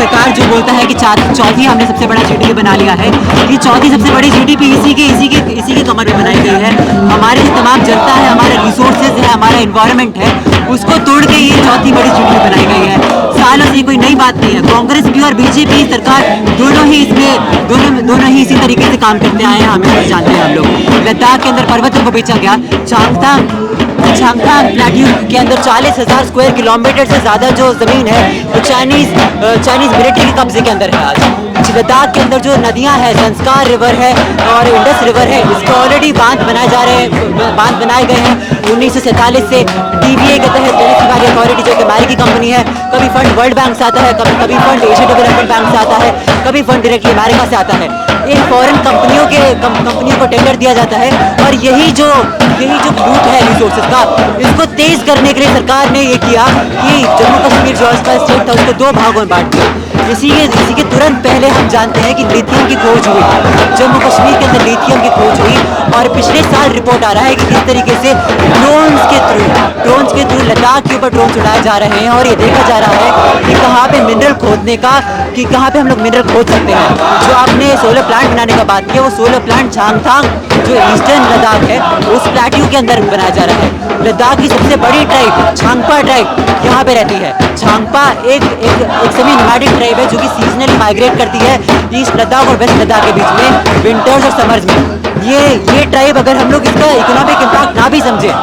सरकार जो बोलता है कि चौथी हमने सबसे बड़ा जीडीपी बना लिया है, ये चौथी सबसे बड़ी जीडीपी इसी के कमर में बनाई गई है। हमारे जो तमाम जनता है, हमारे रिसोर्सेज है, हमारा एनवायरनमेंट है, उसको तोड़ के ये चौथी बड़ी जीडीपी बनाई गई है। सालों से कोई नई बात नहीं है। कांग्रेस भी और बीजेपी सरकार दोनों ही इसी तरीके से काम करते आए हैं, हमें जानते हैं हम लोग। लद्दाख के अंदर पर्वतों को बेचा गया। चांगथांग प्लेट्यू के अंदर 40,000 स्क्वायर किलोमीटर से ज़्यादा जो ज़मीन है वो चाइनीज़ मिलिट्री के कब्जे के अंदर है। आज लद्दाख के अंदर जो नदियां हैं, संस्कार रिवर है और इंडस रिवर है, इसके ऑलरेडी बांध बनाए गए हैं 1947 से। DBA के तहत डायरेक्ट वैली अथॉरिटी जो कि अमेरिकी कंपनी है, कभी फंड वर्ल्ड बैंक से आता है, कभी फंड एशिया डेवलपमेंट बैंक से आता है, कभी फंड डायरेक्टली अमेरिका से आता है। इन फॉरेन कंपनियों को टेंडर दिया जाता है और यही जो लूट है रिसोर्सेज का, इसको तेज करने के लिए सरकार ने ये किया कि जम्मू कश्मीर जो इसका स्टेट था उसको 2 भागों में बांट दिया। इसी के तुरंत पहले हम जानते हैं कि लिथियम की खोज हुई, जम्मू कश्मीर के अंदर लिथियम की खोज हुई। और पिछले साल रिपोर्ट आ रहा है कि किस तरीके से ड्रोन्स के थ्रू लद्दाख के ऊपर ड्रोन उड़ाए जा रहे हैं और ये देखा जा रहा है कि कहाँ पे मिनरल खोदने का, कि कहाँ पे हम लोग मिनरल खोद सकते हैं। जो आपने सोलर प्लांट बनाने का बात किया, वो सोलर प्लांट चांगथांग जो ईस्टर्न लद्दाख है उस प्लेट्यू के अंदर बनाया जा रहा है। लद्दाख की सबसे बड़ी ट्राइब झांगपा ट्राइब यहाँ पे रहती है। झांगपा एक सेमी नोमैडिक ट्राइब है जो कि सीजनली माइग्रेट करती है ईस्ट लद्दाख और वेस्ट लद्दाख के बीच में विंटर्स और समर्स में। ये ट्राइब, अगर हम लोग इसका इकोनॉमिक इम्पैक्ट ना भी समझें,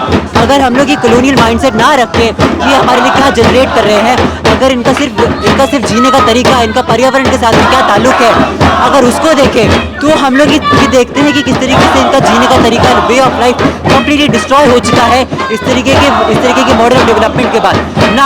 अगर हम लोग ये कॉलोनियल माइंडसेट ना रखें कि हमारे लिए क्या जनरेट कर रहे हैं, अगर इनका सिर्फ जीने का तरीका, इनका पर्यावरण के साथ क्या ताल्लुक है, अगर उसको देखें तो हम लोग ये देखते हैं कि किस तरीके से इनका जीने का तरीका, way of life completely destroy हो चुका है इस तरीके के मॉडल ऑफ डेवलपमेंट के बाद।